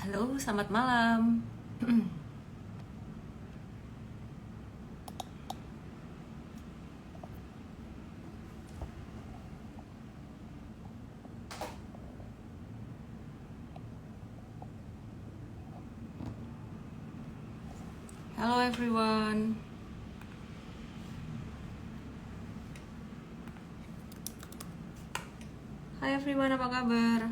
Halo, selamat malam. Halo everyone. Hai everyone, apa kabar?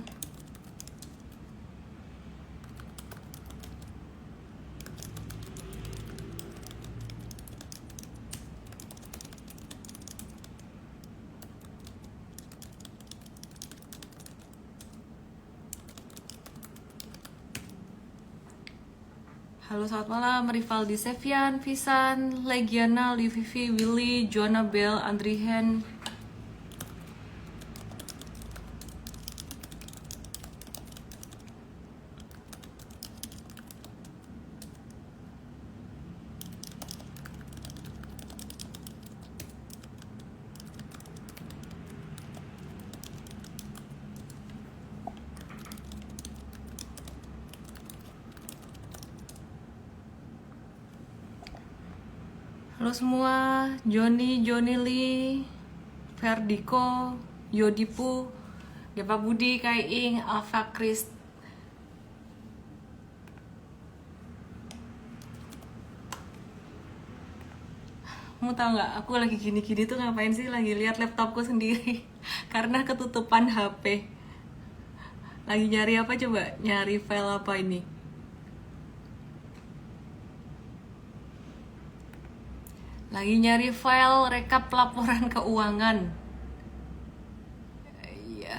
Halo, selamat malam. Rivaldi Sevian, Visan, Legiana, Livivi, Willy, Joanna Bell, Andrihen. Halo semua, Johnny Lee, Ferdiko, Yodipu, Depa Budi, Kaiing, Alfa Chris. Kamu tau nggak, aku lagi gini-gini tuh ngapain sih? Lagi lihat laptopku sendiri karena ketutupan HP. Lagi nyari apa coba? Nyari file apa ini? Lagi nyari file rekap laporan keuangan. Ya.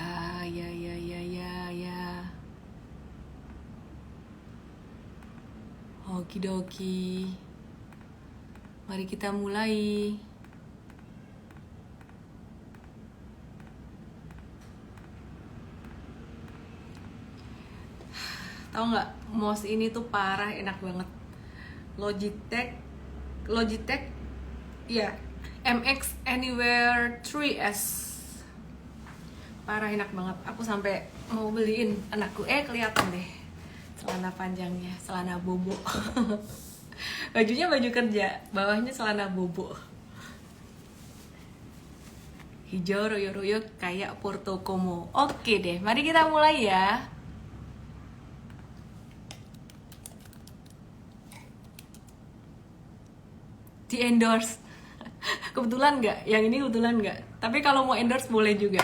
Okidoki. Mari kita mulai. Tahu nggak, mouse ini tuh parah enak banget. Logitech, ya, MX Anywhere 3S. Parah enak banget. Aku sampai mau beliin anakku. Kelihatan deh celana panjangnya, celana bobo. Bajunya baju kerja, bawahnya celana bobo. Hijau royo-royo kayak Porto Como. Oke deh, mari kita mulai ya. Di endorse. Kebetulan nggak? Yang ini kebetulan nggak? Tapi kalau mau endorse boleh juga.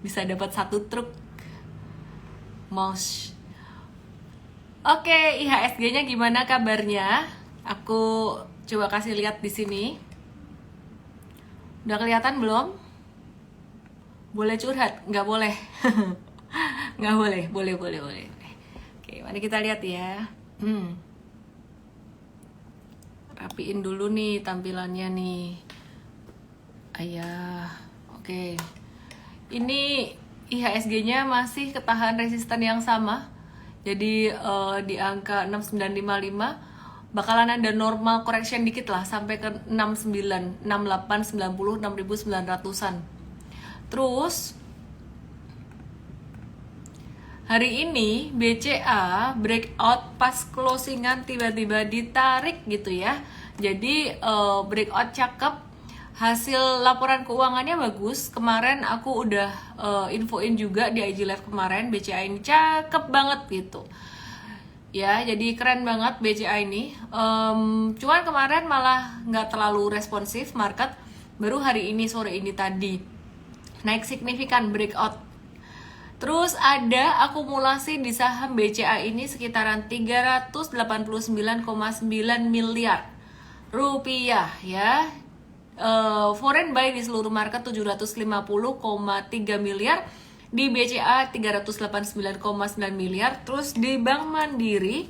Bisa dapat 1 truk mouse. Oke, IHSG-nya gimana kabarnya? Aku coba kasih lihat di sini. Udah kelihatan belum? Boleh curhat? Nggak boleh. Nggak boleh. Boleh. Oke, mari kita lihat ya. Rapiin dulu nih tampilannya nih. Oke. Ini IHSG-nya masih ketahan resisten yang sama. Jadi di angka 6955 bakalan ada normal correction dikit lah sampai ke 69, 68, 90, 6900-an. Terus hari ini BCA breakout pas closingan tiba-tiba ditarik gitu ya. Jadi breakout cakep. Hasil laporan keuangannya bagus. Kemarin aku udah infoin juga di IG Live kemarin, BCA ini cakep banget gitu. Ya, jadi keren banget BCA ini. Cuman kemarin malah nggak terlalu responsif market. Baru hari ini, sore ini tadi naik signifikan breakout. Terus ada akumulasi di saham BCA ini sekitaran 389,9 miliar rupiah ya. Foreign buy di seluruh market 750,3 miliar, di BCA 389,9 miliar, terus di Bank Mandiri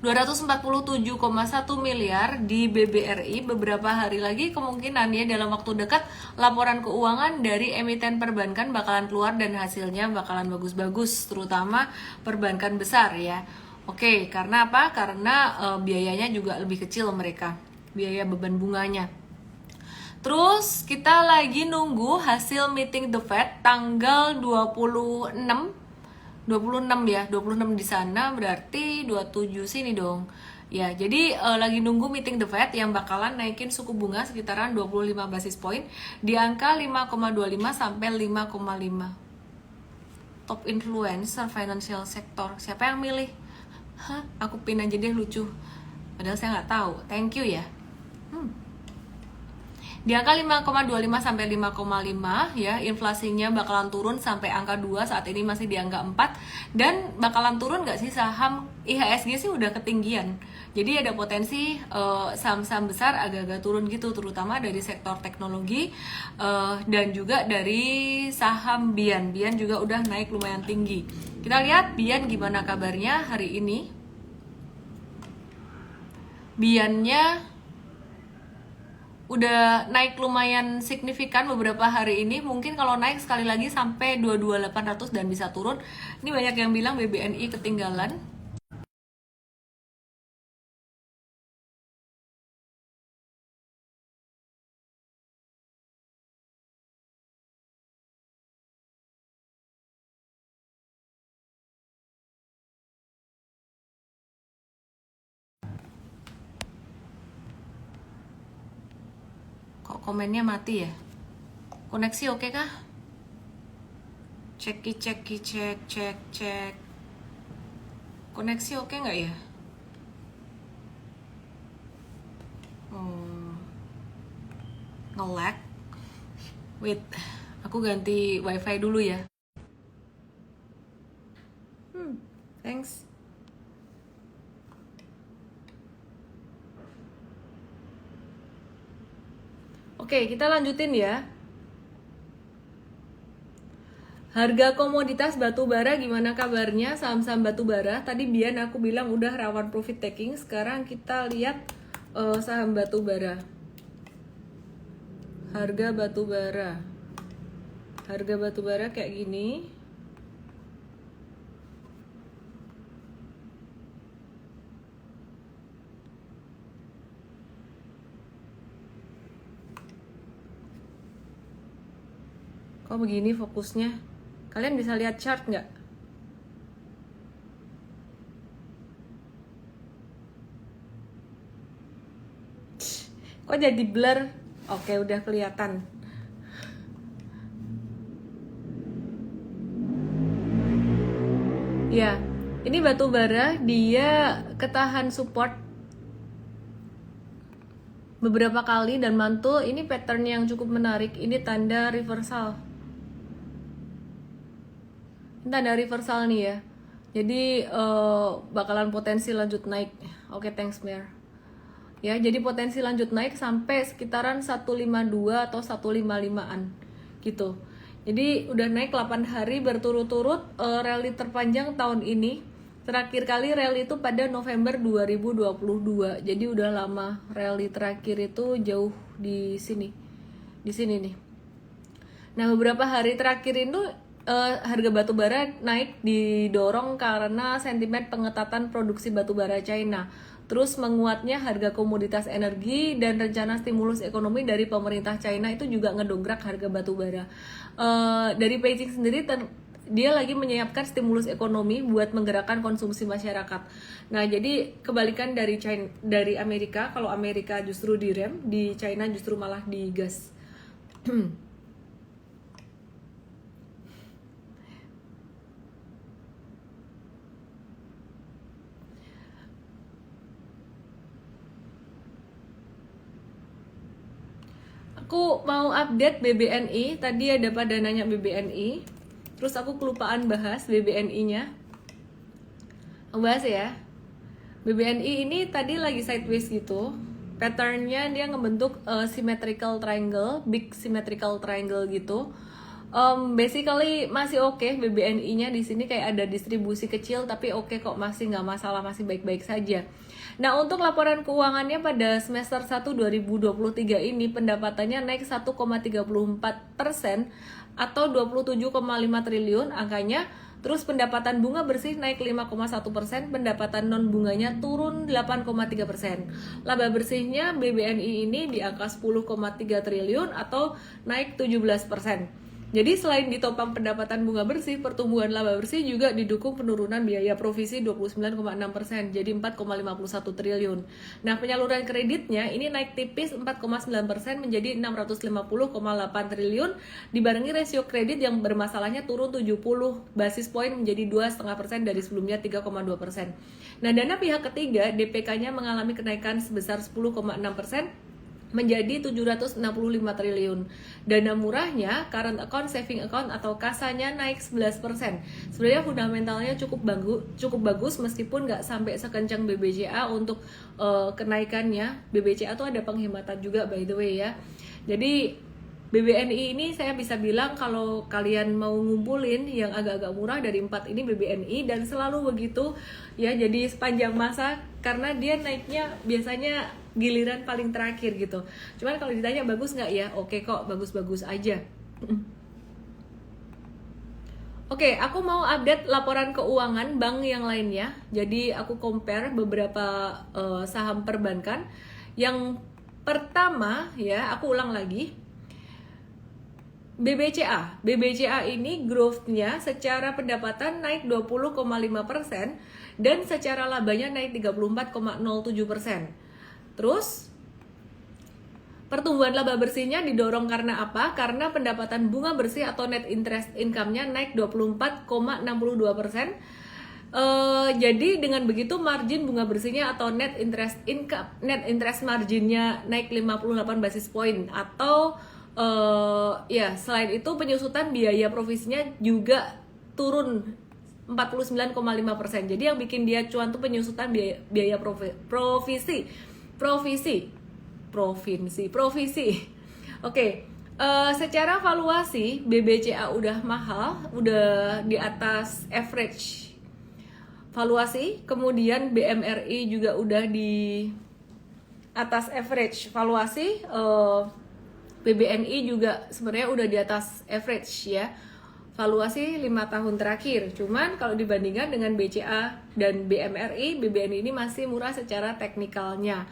247,1 miliar, di BBRI beberapa hari lagi kemungkinan ya dalam waktu dekat laporan keuangan dari emiten perbankan bakalan keluar dan hasilnya bakalan bagus-bagus, terutama perbankan besar ya. Oke, karena apa? Karena biayanya juga lebih kecil mereka, biaya beban bunganya. Terus kita lagi nunggu hasil meeting The Fed tanggal 26 26 ya, 26 di sana berarti 27 sini dong. Ya, jadi lagi nunggu meeting The Fed yang bakalan naikin suku bunga sekitaran 25 basis point di angka 5,25 sampai 5,5. Top influencer financial sector. Siapa yang milih? Hah, aku pin aja deh, lucu. Padahal saya nggak tahu. Thank you ya. Di angka 5,25 sampai 5,5 ya, inflasinya bakalan turun sampai angka 2, saat ini masih di angka 4. Dan bakalan turun nggak sih saham IHSG sih udah ketinggian. Jadi ada potensi saham-saham besar agak-agak turun gitu, terutama dari sektor teknologi dan juga dari saham Bian. Bian juga udah naik lumayan tinggi. Kita lihat Bian gimana kabarnya hari ini. Biannya udah naik lumayan signifikan beberapa hari ini. Mungkin kalau naik sekali lagi sampai 22.800 dan bisa turun. Ini banyak yang bilang BBNI ketinggalan. Kok komennya mati ya? Koneksi oke kah? Cek. Koneksi oke nggak ya? Nge-lag. Wait, aku ganti wifi dulu ya. Thanks. Oke, kita lanjutin ya. Harga komoditas batu bara gimana kabarnya? Saham-saham batu bara. Tadi Bian aku bilang udah rawan profit taking. Sekarang kita lihat saham batu bara. Harga batu bara. Harga batu bara kayak gini. Kok begini fokusnya? Kalian bisa lihat chart nggak? Kok jadi blur? Oke, udah kelihatan. Ya, ini batu bara dia ketahan support beberapa kali dan mantul. Ini pattern yang cukup menarik. Ini tanda reversal. Ini tanda reversal nih ya. Jadi bakalan potensi lanjut naik. Oke, thanks Mir. Ya, jadi potensi lanjut naik sampai sekitaran 152 atau 155-an gitu. Jadi udah naik 8 hari berturut-turut, rally terpanjang tahun ini. Terakhir kali rally itu pada November 2022. Jadi udah lama. Rally terakhir itu jauh di sini. Di sini nih. Nah, beberapa hari terakhir itu harga batubara naik didorong karena sentimen pengetatan produksi batubara China. Terus menguatnya harga komoditas energi dan rencana stimulus ekonomi dari pemerintah China itu juga ngedongkrak harga batubara. Dari Beijing sendiri dia lagi menyiapkan stimulus ekonomi buat menggerakkan konsumsi masyarakat. Nah, jadi kebalikan dari China, dari Amerika. Kalau Amerika justru direm, di China justru malah digas. Aku mau update BBNI. Tadi ada pada nanya BBNI. Terus aku kelupaan bahas BBNI-nya. Aku bahas ya. BBNI ini tadi lagi sideways gitu. Patternnya dia ngebentuk symmetrical triangle, big symmetrical triangle gitu. Basically masih oke BBNI-nya di sini kayak ada distribusi kecil, tapi oke kok, masih nggak masalah, masih baik-baik saja. Nah, untuk laporan keuangannya pada semester 1 2023 ini pendapatannya naik 1,34% atau 27,5 triliun angkanya. Terus pendapatan bunga bersih naik 5,1%, pendapatan non bunganya turun 8,3%. Laba bersihnya BBNI ini di angka 10,3 triliun atau naik 17%. Jadi selain ditopang pendapatan bunga bersih, pertumbuhan laba bersih juga didukung penurunan biaya provisi 29,6%, jadi 4,51 triliun. Nah, penyaluran kreditnya ini naik tipis 4,9% menjadi 650,8 triliun, dibarengi rasio kredit yang bermasalahnya turun 70 basis poin menjadi 2,5% dari sebelumnya 3,2%. Nah, dana pihak ketiga DPK-nya mengalami kenaikan sebesar 10,6% menjadi 765 triliun. Dana murahnya, current account, saving account atau kasanya naik 11%. Sebenarnya fundamentalnya cukup bagus meskipun nggak sampai sekencang BBCA untuk kenaikannya. BBCA tuh ada penghematan juga by the way ya. Jadi BBNI ini saya bisa bilang kalau kalian mau ngumpulin yang agak-agak murah dari 4 ini BBNI, dan selalu begitu ya, jadi sepanjang masa karena dia naiknya biasanya giliran paling terakhir gitu. Cuman kalau ditanya bagus nggak ya, oke kok, bagus-bagus aja. Oke, aku mau update laporan keuangan bank yang lainnya. Jadi aku compare beberapa saham perbankan. Yang pertama ya, aku ulang lagi. BBCA ini growth-nya secara pendapatan naik 20,5% dan secara labanya naik 34,07%. Terus pertumbuhan laba bersihnya didorong karena apa? Karena pendapatan bunga bersih atau net interest income-nya naik 24,62%. Jadi dengan begitu margin bunga bersihnya atau net interest marginnya naik 58 basis point, atau ya selain itu penyusutan biaya provisinya juga turun 49,5%. Jadi yang bikin dia cuan tuh penyusutan biaya provisi. Oke, secara valuasi BBCA udah mahal, udah di atas average valuasi. Kemudian BMRI juga udah di atas average valuasi. BBNI juga sebenarnya udah di atas average ya, valuasi 5 tahun terakhir. Cuman kalau dibandingkan dengan BCA dan BMRI, BBNI ini masih murah secara teknikalnya.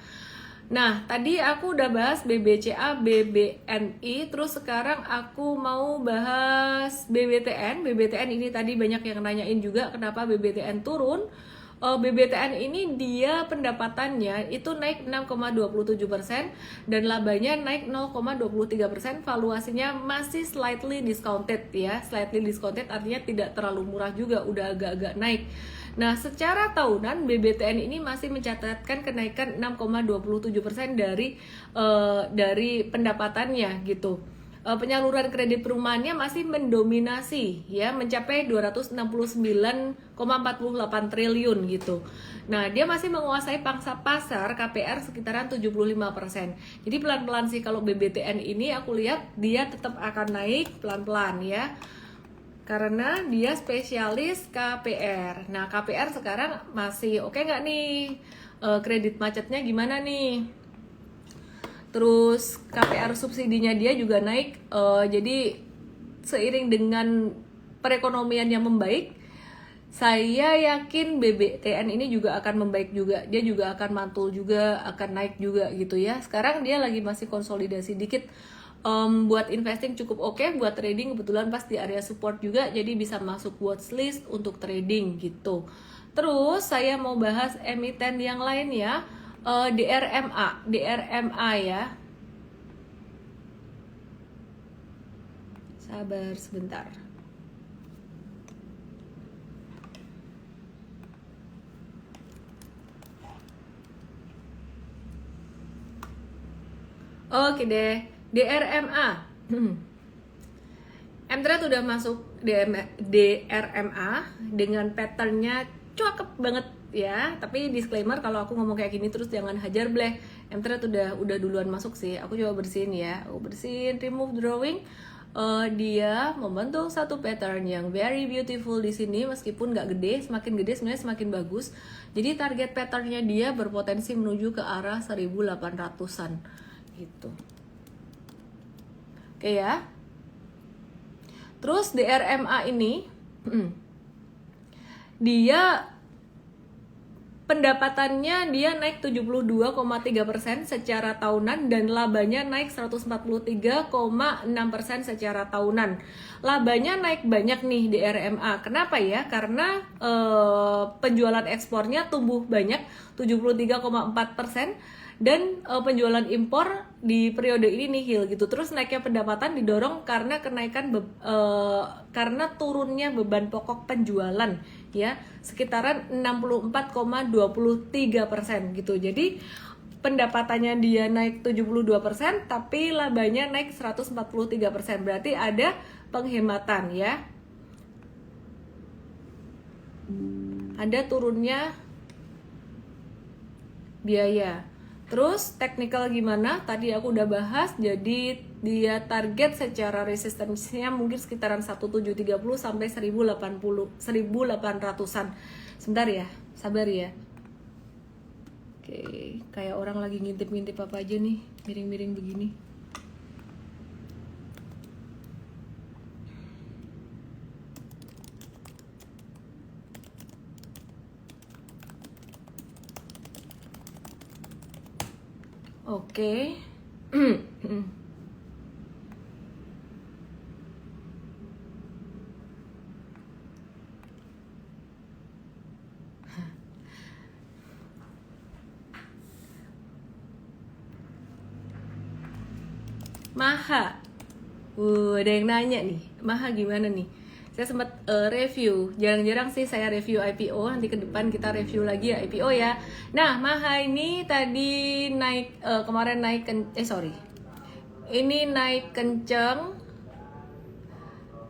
Nah, tadi aku udah bahas BBCA, BBNI, terus sekarang aku mau bahas BBTN. BBTN ini tadi banyak yang nanyain juga kenapa BBTN turun. BBTN ini dia pendapatannya itu naik 6,27% dan labanya naik 0,23%. Valuasinya masih slightly discounted ya. Slightly discounted artinya tidak terlalu murah juga, udah agak-agak naik. Nah, secara tahunan BBTN ini masih mencatatkan kenaikan 6,27% dari pendapatannya gitu. Penyaluran kredit perumahannya masih mendominasi ya, mencapai 269,48 triliun gitu. Nah, dia masih menguasai pangsa pasar KPR sekitaran 75%. Jadi pelan-pelan sih kalau BBTN ini aku lihat dia tetap akan naik pelan-pelan ya. Karena dia spesialis KPR. Nah, KPR sekarang masih oke nggak nih? Kredit macetnya gimana nih? Terus KPR subsidinya dia juga naik, jadi seiring dengan perekonomian yang membaik, saya yakin BBTN ini juga akan membaik juga. Dia juga akan mantul juga, akan naik juga gitu ya. Sekarang dia lagi masih konsolidasi dikit. Buat investing cukup oke, buat trading kebetulan pas di area support juga, jadi bisa masuk watchlist untuk trading gitu. Terus saya mau bahas emiten yang lain ya. DRMA ya. Sabar sebentar. Oke deh, DRMA. MTrade udah masuk DRMA dengan patternnya cakep banget ya, tapi disclaimer kalau aku ngomong kayak gini terus jangan hajar bleh. MTrade udah duluan masuk sih. Aku coba bersihin ya. Aku bersihin, remove drawing. Dia membentuk satu pattern yang very beautiful di sini, meskipun nggak gede. Semakin gede sebenarnya semakin bagus. Jadi target patternnya dia berpotensi menuju ke arah 1800-an gitu. Oke ya. Terus DRMA ini dia pendapatannya dia naik 72,3% secara tahunan dan labanya naik 143,6% secara tahunan. Labanya naik banyak nih di RMA. Kenapa ya? Karena penjualan ekspornya tumbuh banyak 73,4% dan penjualan impor di periode ini nihil gitu. Terus naiknya pendapatan didorong karena karena turunnya beban pokok penjualan ya, sekitaran 64,23% gitu. Jadi pendapatannya dia naik 72%, tapi labanya naik 143%. Berarti ada penghematan ya. Ada turunnya biaya. Terus technical gimana? Tadi aku udah bahas. Jadi dia target secara resistensinya mungkin sekitaran 1730 sampai 1800-an. Sebentar ya, sabar ya. Oke, kayak orang lagi ngintip-ngintip apa aja nih, miring-miring begini. Oke. Maha. Ada yang nanya nih, Maha gimana nih? Saya sempat review, jarang-jarang sih saya review IPO, nanti ke depan kita review lagi ya IPO ya. Nah, Maha ini tadi naik, kemarin naik, ini naik kenceng.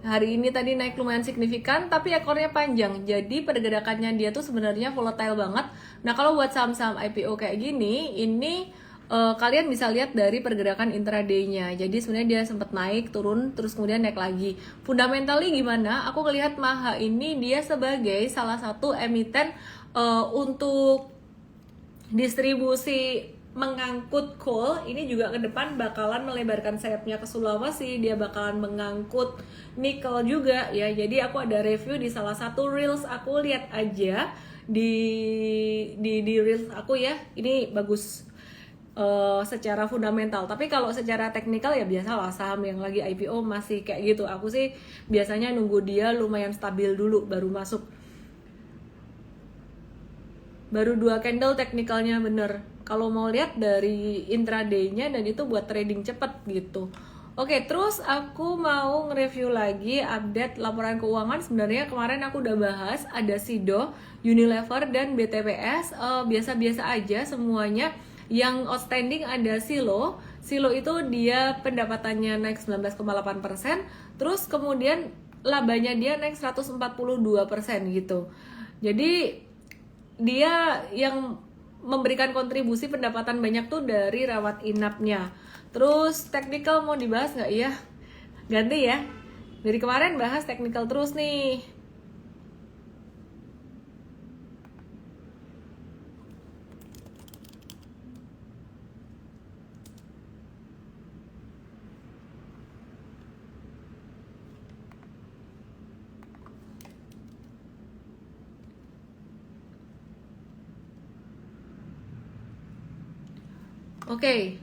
Hari ini tadi naik lumayan signifikan, tapi ekornya panjang. Jadi pergerakannya dia tuh sebenarnya volatile banget. Nah, kalau buat saham-saham IPO kayak gini, ini kalian bisa lihat dari pergerakan intraday-nya. Jadi sebenarnya dia sempat naik, turun, terus kemudian naik lagi. Fundamentally gimana? Aku ngelihat Maha ini dia sebagai salah satu emiten untuk distribusi mengangkut coal. Ini juga ke depan bakalan melebarkan sayapnya ke Sulawesi. Dia bakalan mengangkut nikel juga ya. Jadi aku ada review di salah satu reels aku, lihat aja di reels aku ya. Ini bagus secara fundamental, tapi kalau secara teknikal ya biasalah, saham yang lagi IPO masih kayak gitu. Aku sih biasanya nunggu dia lumayan stabil dulu baru masuk. Baru 2 candle teknikalnya bener. Kalau mau lihat dari intraday-nya, dan itu buat trading cepet gitu. Oke, terus aku mau nge-review lagi update laporan keuangan. Sebenarnya kemarin aku udah bahas, ada Sido, Unilever, dan BTPS. Biasa-biasa aja semuanya. Yang outstanding ada Silo. Silo itu dia pendapatannya naik 19,8%. Terus kemudian labanya dia naik 142% gitu. Jadi dia yang memberikan kontribusi pendapatan banyak tuh dari rawat inapnya. Terus technical mau dibahas nggak ya? Ganti ya. Dari kemarin bahas technical terus nih. Oke,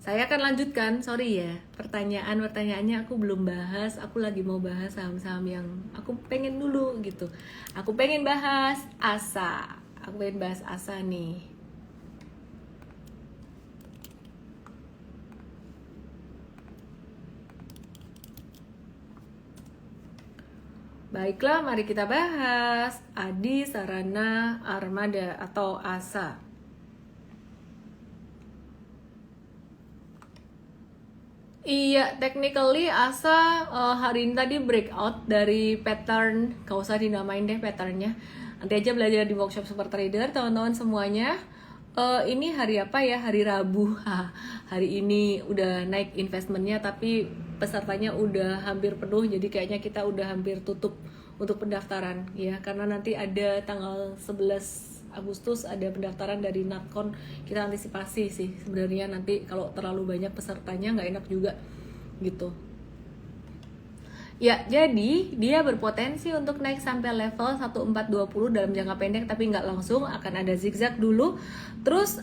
saya akan lanjutkan. Sorry ya, pertanyaannya aku belum bahas. Aku lagi mau bahas saham-saham yang aku pengen dulu gitu. Aku pengen bahas ASA. Aku pengen bahas ASA nih. Baiklah, mari kita bahas Adi Sarana Armada atau ASA. Iya, technically ASA hari ini tadi breakout dari pattern. Gak usah dinamain deh patternnya. Nanti aja belajar di workshop Super Trader, teman-teman semuanya. Ini hari apa ya? Hari Rabu. Hari ini udah naik investmentnya, tapi pesertanya udah hampir penuh. Jadi kayaknya kita udah hampir tutup untuk pendaftaran ya. Karena nanti ada tanggal 11 Agustus ada pendaftaran dari Natcon. Kita antisipasi sih sebenarnya, nanti kalau terlalu banyak pesertanya nggak enak juga gitu. Ya, jadi dia berpotensi untuk naik sampai level 1420 dalam jangka pendek, tapi nggak langsung, akan ada zigzag dulu. Terus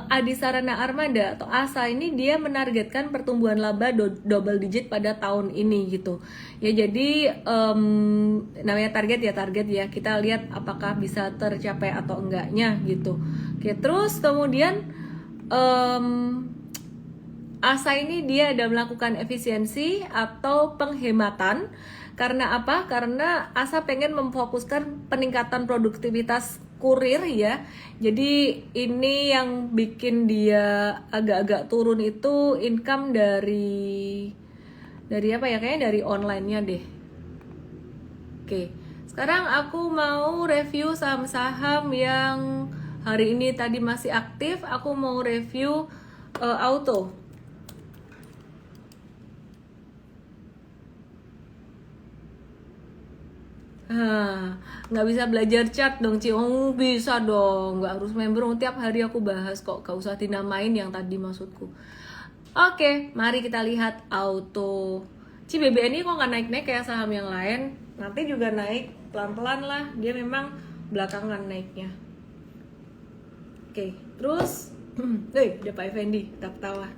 Adisarana Armada atau ASA ini dia menargetkan pertumbuhan laba double digit pada tahun ini gitu. Ya, jadi namanya target ya, kita lihat apakah bisa tercapai atau enggaknya gitu. Oke, terus kemudian ASA ini dia ada melakukan efisiensi atau penghematan. Karena apa? Karena ASA pengen memfokuskan peningkatan produktivitas kurir ya. Jadi ini yang bikin dia agak-agak turun itu income dari apa ya? Kayaknya dari online-nya deh. Oke. Sekarang aku mau review saham-saham yang hari ini tadi masih aktif. Aku mau review auto. Nggak bisa belajar chat dong Ci. Oh bisa dong, nggak harus member. Tiap hari aku bahas kok, gak usah dinamain yang tadi maksudku. Oke, mari kita lihat auto. Ci, BBN ini kok nggak naik-naik kayak saham yang lain. Nanti juga naik pelan-pelan lah, dia memang belakangan naiknya. Oke, terus ada Pak Effendi, ketawa.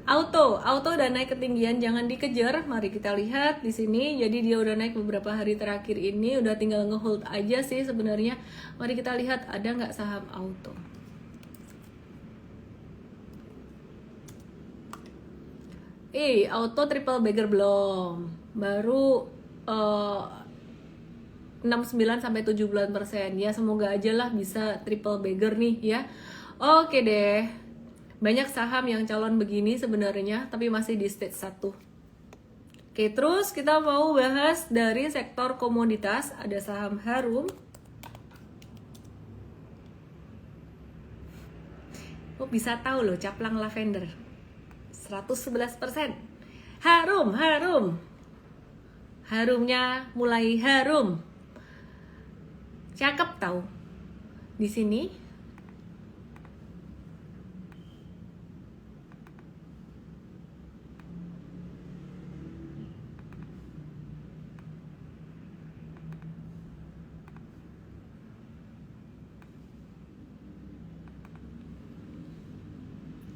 Auto udah naik ketinggian, jangan dikejar. Mari kita lihat di sini. Jadi dia udah naik beberapa hari terakhir ini, udah tinggal ngehold aja sih sebenarnya. Mari kita lihat ada nggak saham auto. Auto triple bagger belum, baru 69 sampai 70% ya. Semoga aja lah bisa triple bagger nih ya. Oke deh. Banyak saham yang calon begini sebenarnya, tapi masih di stage 1. Oke, terus kita mau bahas dari sektor komoditas. Ada saham Harum. Oh, bisa tahu loh, caplang lavender 111%. Harum. Harumnya mulai harum. Cakep tahu. Di sini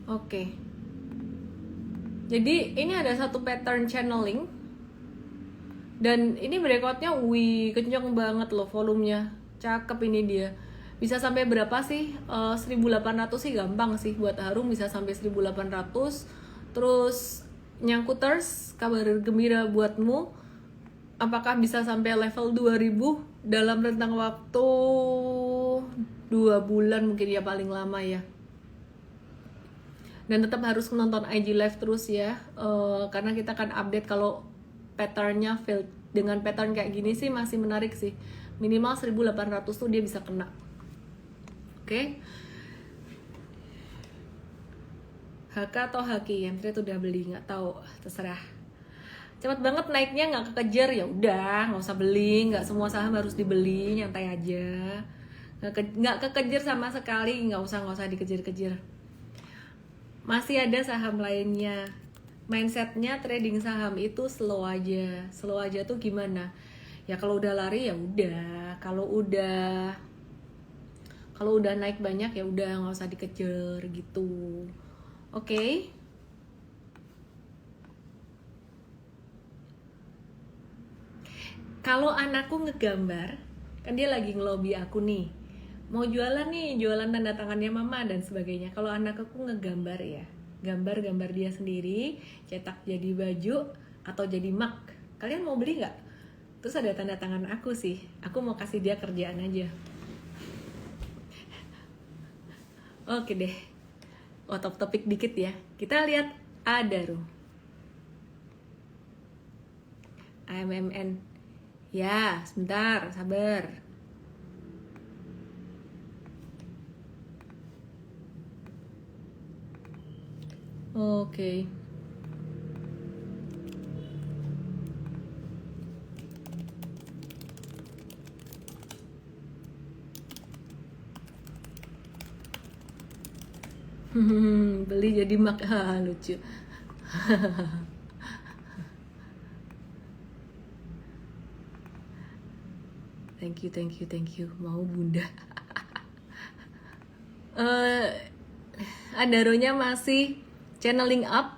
Oke. Jadi ini ada satu pattern channeling. Dan ini breakoutnya kenceng banget loh volumenya. Cakep ini dia. Bisa sampai berapa sih? 1800 sih gampang sih buat Harum, bisa sampai 1800. Terus Nyangkuters, kabar gembira buatmu. Apakah bisa sampai level 2000 dalam rentang waktu 2 bulan mungkin ya paling lama ya. Dan tetap harus menonton IG Live terus ya, karena kita akan update kalau patternnya fail. Dengan pattern kayak gini sih masih menarik sih, minimal 1800 tuh dia bisa kena. Oke. HK atau Haki, yang tadi udah beli, nggak tahu, terserah. Cepat banget naiknya, nggak kekejar, ya udah nggak usah beli. Nggak semua saham harus dibeli, nyantai aja. Nggak kekejar sama sekali, nggak usah dikejar-kejar. Masih ada saham lainnya. Mindsetnya trading saham itu slow aja tuh gimana ya? Kalau udah lari ya udah, kalau udah naik banyak ya udah nggak usah dikejar gitu. Oke. Kalau anakku ngegambar, kan dia lagi ngelobi aku nih, mau jualan tanda tangannya mama dan sebagainya. Kalau anak aku ngegambar ya, gambar dia sendiri, cetak jadi baju atau jadi mug. Kalian mau beli nggak? Terus ada tanda tangan aku sih, aku mau kasih dia kerjaan aja. Oke deh, out of topic dikit ya. Kita lihat Adaro, AMMN. Ya, sebentar, sabar. Oke. Beli jadi lucu. Thank you. Mau bunda. Adaro-nya masih channeling up,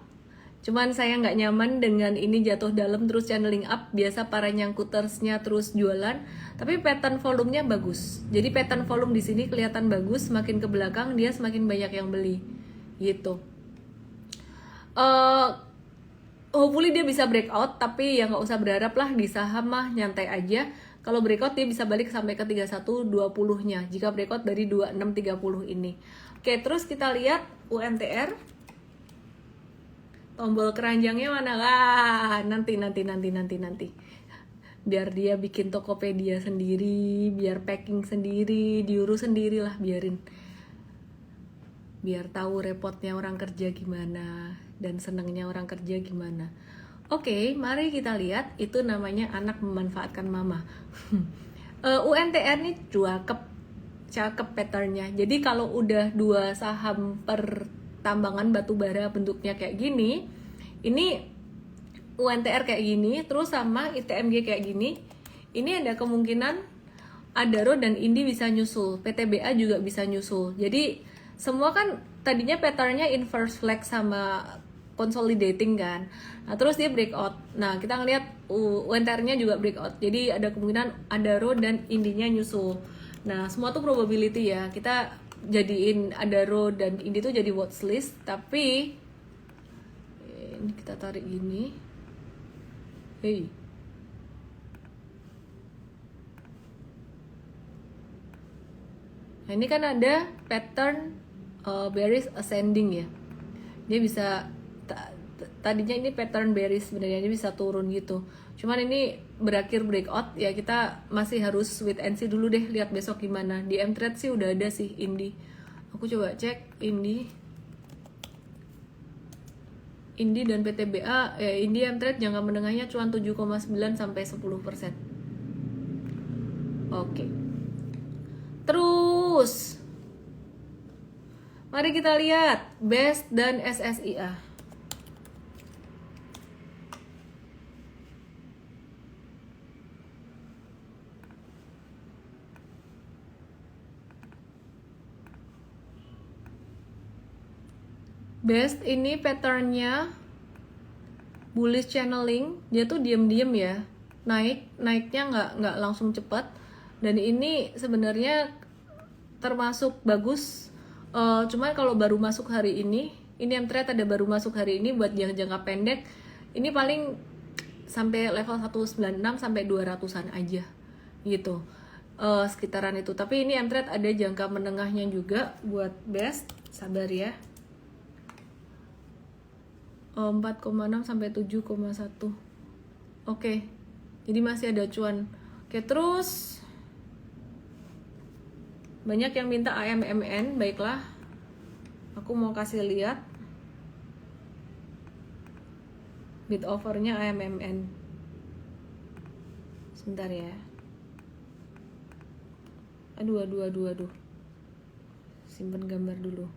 cuman saya nggak nyaman dengan ini jatuh dalam terus channeling up. Biasa para nyangkutersnya terus jualan, tapi pattern volumenya bagus. Jadi pattern volume di sini kelihatan bagus, semakin ke belakang dia semakin banyak yang beli gitu. Hopefully dia bisa breakout, tapi ya nggak usah berharap lah. Di saham mah nyantai aja. Kalau breakout dia bisa balik sampai ke 3120-nya jika breakout dari 2630 ini. Oke, terus kita lihat UMTR. Tombol keranjangnya mana lah? Nanti. Biar dia bikin Tokopedia sendiri, biar packing sendiri, diurus sendiri lah, biarin. Biar tahu repotnya orang kerja gimana dan senangnya orang kerja gimana. Oke, mari kita lihat. Itu namanya anak memanfaatkan mama. UMTR nih cakep patternnya. Jadi kalau udah dua saham pertambangan batubara bentuknya kayak gini, ini UMTR kayak gini, terus sama ITMG kayak gini, ini ada kemungkinan Adaro dan Indi bisa nyusul, PTBA juga bisa nyusul. Jadi semua kan tadinya patternnya inverse flag sama consolidating kan. Nah terus dia breakout. Nah kita ngeliat UMTR-nya juga breakout. Jadi ada kemungkinan Adaro dan Indinya nyusul. Nah semua tuh probability ya. Kita jadiin Adaro dan Indi tuh jadi watchlist. Tapi ini kita tarik gini. Hey. Nah ini kan ada pattern bearish ascending ya. Dia bisa tadinya ini pattern bearish sebenarnya, dia bisa turun gitu. Cuman ini berakhir breakout ya, kita masih harus wait and see dulu deh, lihat besok gimana. Di M-Trade sih udah ada sih Indi. Aku coba cek Indi dan PTBA ya. Indi M-Trade jangka menengahnya cuma 7,9 sampai 10%. Oke. Terus mari kita lihat BEST dan SSIA. BEST ini patternnya bullish channeling, dia tuh diem-diem ya, naiknya nggak langsung cepat. Dan ini sebenarnya termasuk bagus. Cuman kalau baru masuk hari ini M-Trade ada baru masuk hari ini buat yang jangka pendek, ini paling sampai level 196 sampai 200-an aja gitu, sekitaran itu. Tapi ini M-Trade ada jangka menengahnya juga buat BEST, sabar ya. 4,6 sampai 7,1. Oke. Jadi masih ada cuan. Oke, terus banyak yang minta AMMN, baiklah. Aku mau kasih lihat bid offernya AMMN. Sebentar ya. Aduh. Simpen gambar dulu.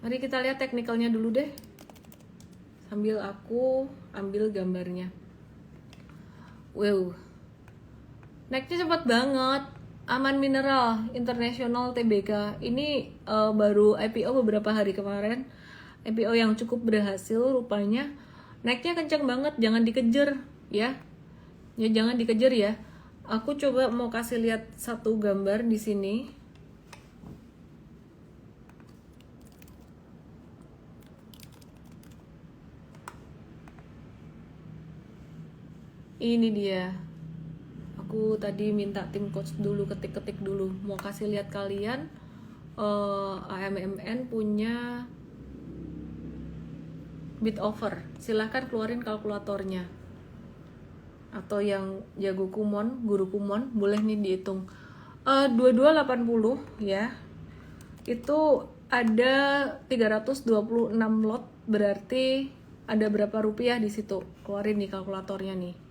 Mari kita lihat teknikalnya dulu deh, sambil aku ambil gambarnya. Wow, naiknya cepat banget. Aman Mineral International Tbk ini baru IPO beberapa hari kemarin. IPO yang cukup berhasil rupanya. Naiknya kencang banget, jangan dikejar ya. Ya jangan dikejar ya. Aku coba mau kasih lihat satu gambar di sini. Ini dia. Aku tadi minta tim coach dulu ketik-ketik dulu. Mau kasih lihat kalian AMMN punya bid offer. Silahkan keluarin kalkulatornya. Atau yang jago kumon, guru kumon, boleh nih dihitung. 2280 ya. Itu ada 326 lot, berarti ada berapa rupiah di situ? Keluarin nih kalkulatornya nih.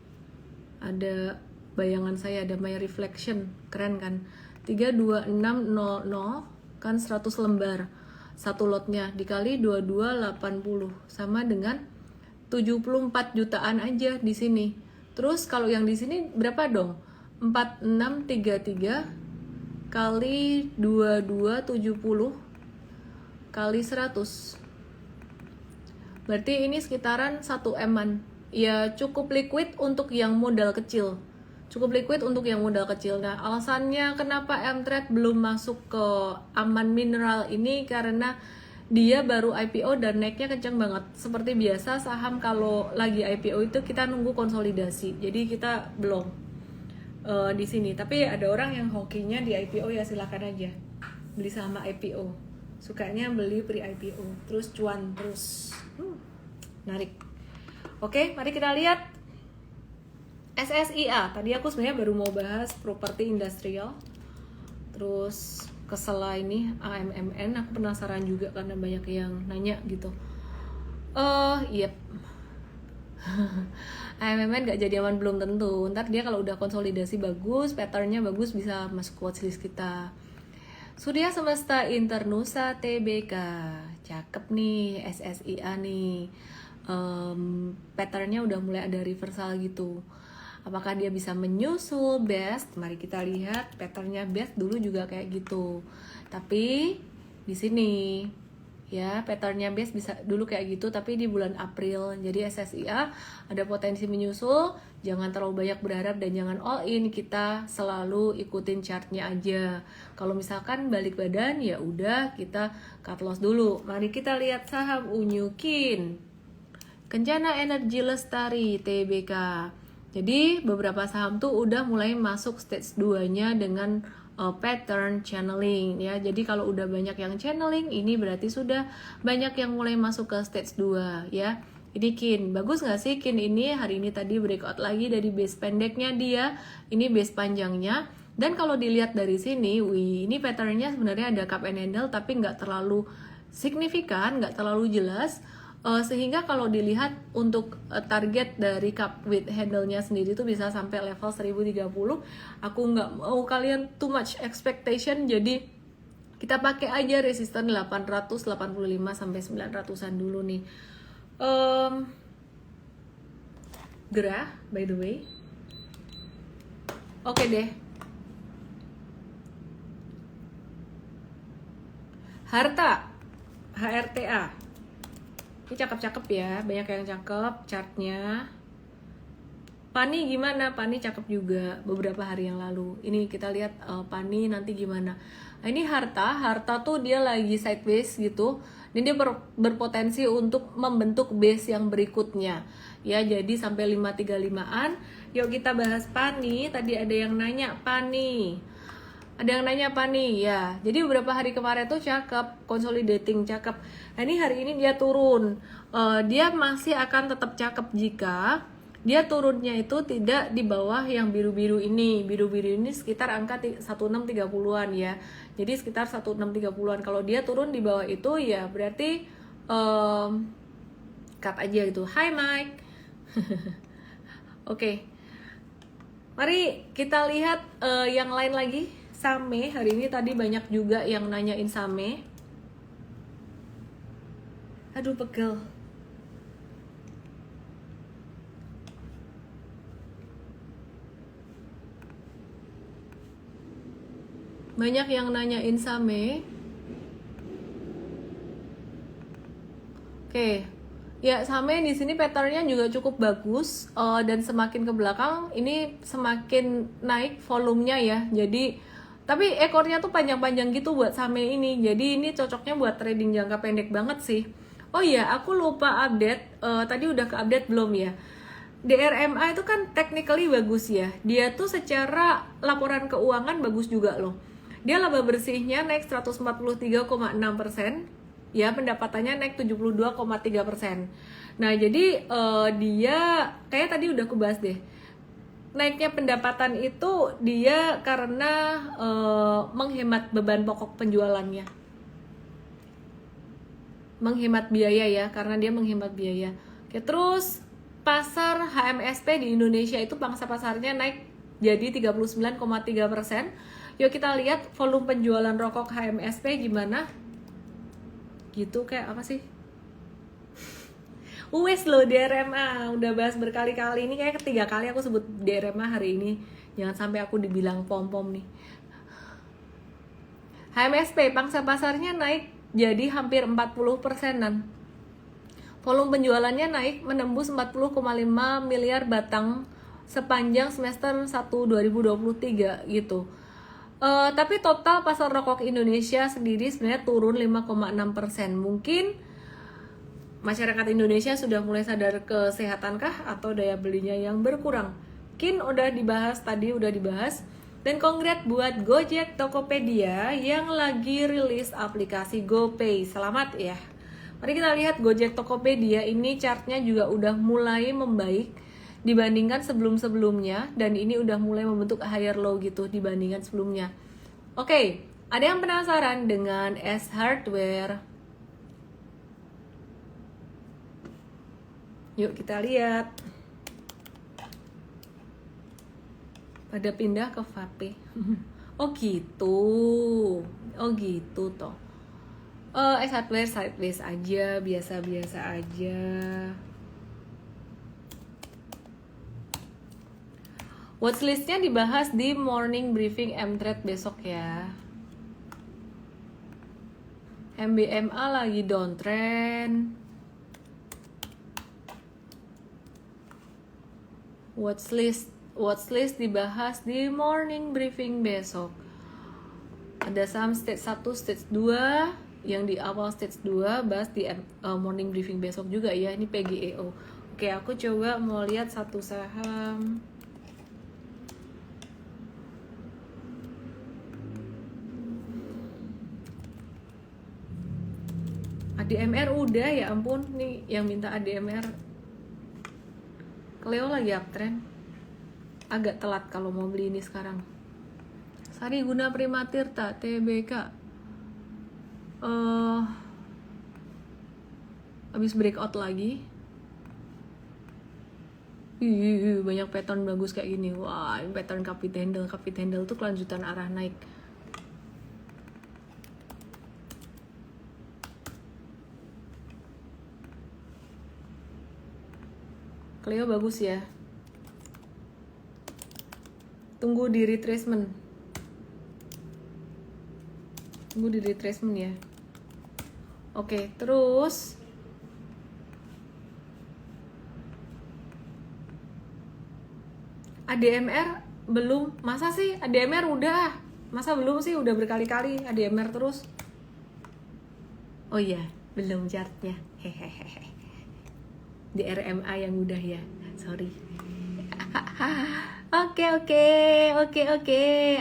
Ada bayangan saya, ada my reflection, keren kan? 32600 kan 100 lembar satu lotnya, dikali 2280 sama dengan 74 jutaan aja di sini. Terus kalau yang di sini berapa dong? 4633 kali 2270 kali 100. Berarti ini sekitaran 1 M-an. Ya cukup liquid untuk yang modal kecil. Cukup liquid untuk yang modal kecil. Nah, alasannya kenapa M-Trade belum masuk ke Aman Mineral ini karena dia baru IPO dan naiknya kencang banget. Seperti biasa saham kalau lagi IPO itu kita nunggu konsolidasi. Jadi kita belum di sini. Tapi ada orang yang hokinya di IPO, ya silakan aja beli saham IPO. Sukanya beli pre-IPO, terus cuan terus. Menarik. Oke, mari kita lihat SSIA. Tadi aku sebenarnya baru mau bahas properti industrial. Terus kesela ini AMMN, aku penasaran juga karena banyak yang nanya gitu. Yep. AMMN gak jadi aman belum tentu. Ntar dia kalau udah konsolidasi bagus, patternnya bagus, bisa masuk watchlist kita. Surya Semesta Internusa TBK, cakep nih SSIA nih. Patternnya udah mulai ada reversal gitu. Apakah dia bisa menyusul best? Mari kita lihat patternnya best dulu juga kayak gitu. Tapi di sini ya patternnya best bisa dulu kayak gitu, tapi di bulan April. Jadi SSIA ada potensi menyusul. Jangan terlalu banyak berharap dan jangan all in. Kita selalu ikutin chartnya aja. Kalau misalkan balik badan ya udah kita cut loss dulu. Mari kita lihat saham Unyukin. Kencana Energi Lestari TBK. Jadi beberapa saham tuh udah mulai masuk stage 2-nya dengan pattern channeling ya. Jadi kalau udah banyak yang channeling, ini berarti sudah banyak yang mulai masuk ke stage 2 ya. Ini Kin, bagus nggak sih Kin ini? Hari ini tadi breakout lagi dari base pendeknya dia, ini base panjangnya. Dan kalau dilihat dari sini, wih, ini patternnya sebenarnya ada cup and handle tapi nggak terlalu signifikan, nggak terlalu jelas. Sehingga kalau dilihat untuk target dari cup with handle-nya sendiri itu bisa sampai level 1030. Aku nggak mau kalian too much expectation, jadi kita pakai aja resisten 885 sampai 900-an dulu nih. Gerah by the way. Oke deh. Harta HRTA. Ini cakep-cakep ya, banyak yang cakep chartnya. Pani gimana? Pani cakep juga beberapa hari yang lalu. Ini kita lihat Pani nanti gimana. Nah, ini Harta tuh dia lagi sideways gitu. Dan dia berpotensi untuk membentuk base yang berikutnya. Ya, jadi sampai 535-an. Yuk kita bahas Pani. Tadi ada yang nanya Pani. Ada yang nanya apa nih? Ya, jadi beberapa hari kemarin tuh cakep, consolidating cakep. Nah ini hari ini dia turun. Dia masih akan tetap cakep jika dia turunnya itu tidak di bawah yang biru-biru ini. Biru-biru ini sekitar angka 1630-an ya. Jadi sekitar 1630-an. Kalau dia turun di bawah itu ya berarti cut aja gitu. Hai Mike. Oke. Mari kita lihat yang lain lagi. Same, hari ini tadi banyak juga yang nanyain Same. Aduh pegel. Banyak yang nanyain Same. Oke. Ya, Same di sini patternnya juga cukup bagus dan semakin ke belakang ini semakin naik volumenya ya. Jadi tapi ekornya tuh panjang-panjang gitu buat Same ini. Jadi ini cocoknya buat trading jangka pendek banget sih. Oh iya, aku lupa update. Tadi udah ke update belum ya? DRMA itu kan technically bagus ya. Dia tuh secara laporan keuangan bagus juga loh. Dia laba bersihnya naik 143,6%. Ya, pendapatannya naik 72,3%. Nah, jadi dia kayak tadi udah aku bahas deh. Naiknya pendapatan itu dia karena menghemat beban pokok penjualannya. Menghemat biaya ya, karena dia menghemat biaya. Oke, terus pasar HMSP di Indonesia itu pangsa pasarnya naik jadi 39,3%. Yuk kita lihat volume penjualan rokok HMSP gimana. Gitu kayak apa sih? Wes lo DRMA udah bahas berkali-kali, ini kayak ketiga kali aku sebut DRMA hari ini. Jangan sampai aku dibilang pom-pom nih. HMSP pangsa pasarnya naik jadi hampir 40%-an. Volume penjualannya naik menembus 40,5 miliar batang sepanjang semester 1 2023 gitu. Tapi total pasar rokok Indonesia sendiri sebenarnya turun 5,6%. Mungkin masyarakat Indonesia sudah mulai sadar kesehatankah atau daya belinya yang berkurang. Mungkin udah dibahas tadi, udah dibahas. Dan kongrat buat Gojek Tokopedia yang lagi rilis aplikasi GoPay. Selamat ya. Mari kita lihat Gojek Tokopedia ini chartnya juga udah mulai membaik dibandingkan sebelum-sebelumnya, dan ini udah mulai membentuk higher low gitu dibandingkan sebelumnya. Oke, ada yang penasaran dengan S Hardware? Yuk kita lihat. Pada pindah ke Vape. Oh gitu. Oh gitu toh. S Hardware sideways aja, biasa-biasa aja. Watchlistnya dibahas di morning briefing M-Trade besok ya. MBMA lagi downtrend. Watchlist dibahas di morning briefing besok. Ada saham stage 1, stage 2, yang di awal stage 2 bahas di morning briefing besok juga ya. Ini PGEO. Oke, aku coba mau lihat satu saham. ADMR udah, ya ampun nih yang minta ADMR. Cleo lagi uptrend. Agak telat kalau mau beli ini sekarang. Sari Guna Prima Tirta TBK. Habis breakout lagi. Banyak pattern bagus kayak gini. Wah, ini pattern Capit Handle. Capit Handle tuh kelanjutan arah naik. Cleo bagus ya. Tunggu di retracement. Tunggu di retracement ya. Oke, terus ADMR belum. Masa sih ADMR udah? Masa belum sih? Udah berkali-kali ADMR terus. Oh iya, belum chartnya. Hehehe. Di RMA yang udah ya, sorry. Oke,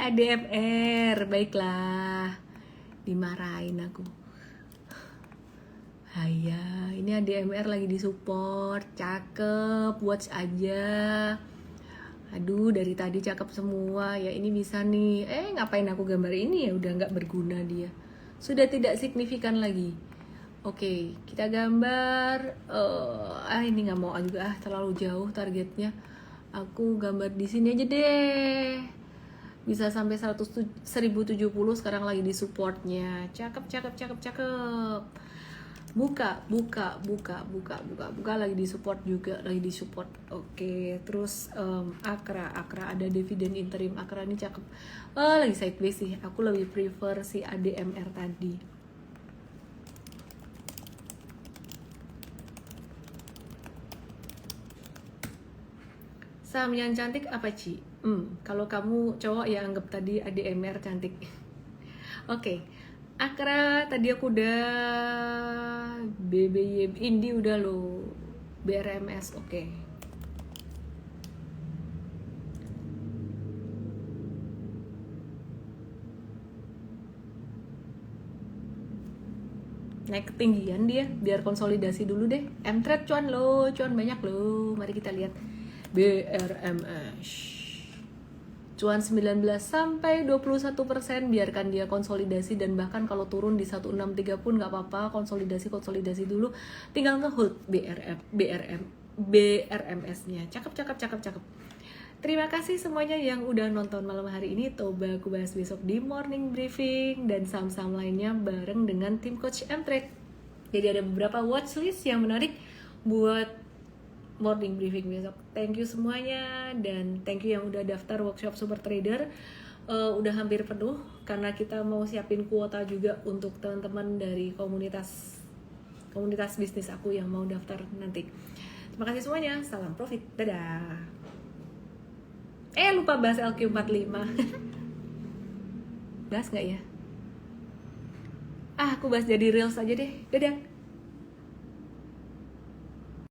ADMR, baiklah. Dimarahin aku. Haya, ini ADMR lagi disupport, cakep, watch aja. Aduh, dari tadi cakep semua, ya ini bisa nih. Ngapain aku gambar ini ya, udah nggak berguna dia. Sudah tidak signifikan lagi. Oke, kita gambar. Ini nggak mau juga, terlalu jauh targetnya. Aku gambar di sini aja deh. Bisa sampai 1070 sekarang lagi di supportnya. Cakep. Buka lagi di support juga, lagi di support. Oke, terus Akra ada dividen interim. Akra ini cakep. Lagi sideways sih. Aku lebih prefer si ADMR tadi. Saham yang cantik apa, Ci? Kalau kamu cowok ya anggap tadi ADMR cantik. Oke. Akra tadi aku udah, BBY Indi udah lo, BRMS oke. Naik ketinggian dia, biar konsolidasi dulu deh. M-Trade cuan banyak lo. Mari kita lihat. BRMS cuan 19 sampai 21%, biarkan dia konsolidasi, dan bahkan kalau turun di 163 pun nggak apa-apa, konsolidasi dulu, tinggal nge-hold BRMS-nya. Cakep. Terima kasih semuanya yang udah nonton malam hari ini. Coba aku bahas besok di morning briefing dan saham-saham lainnya bareng dengan tim Coach M-Trade. Jadi ada beberapa watchlist yang menarik buat morning briefing besok. Thank you semuanya, dan thank you yang udah daftar workshop Super Trader. Udah hampir penuh karena kita mau siapin kuota juga untuk teman-teman dari komunitas bisnis aku yang mau daftar nanti. Terima kasih semuanya, salam profit, dadah. Lupa bahas LQ45. Bahas nggak ya? Aku bahas jadi reels aja deh, dadah.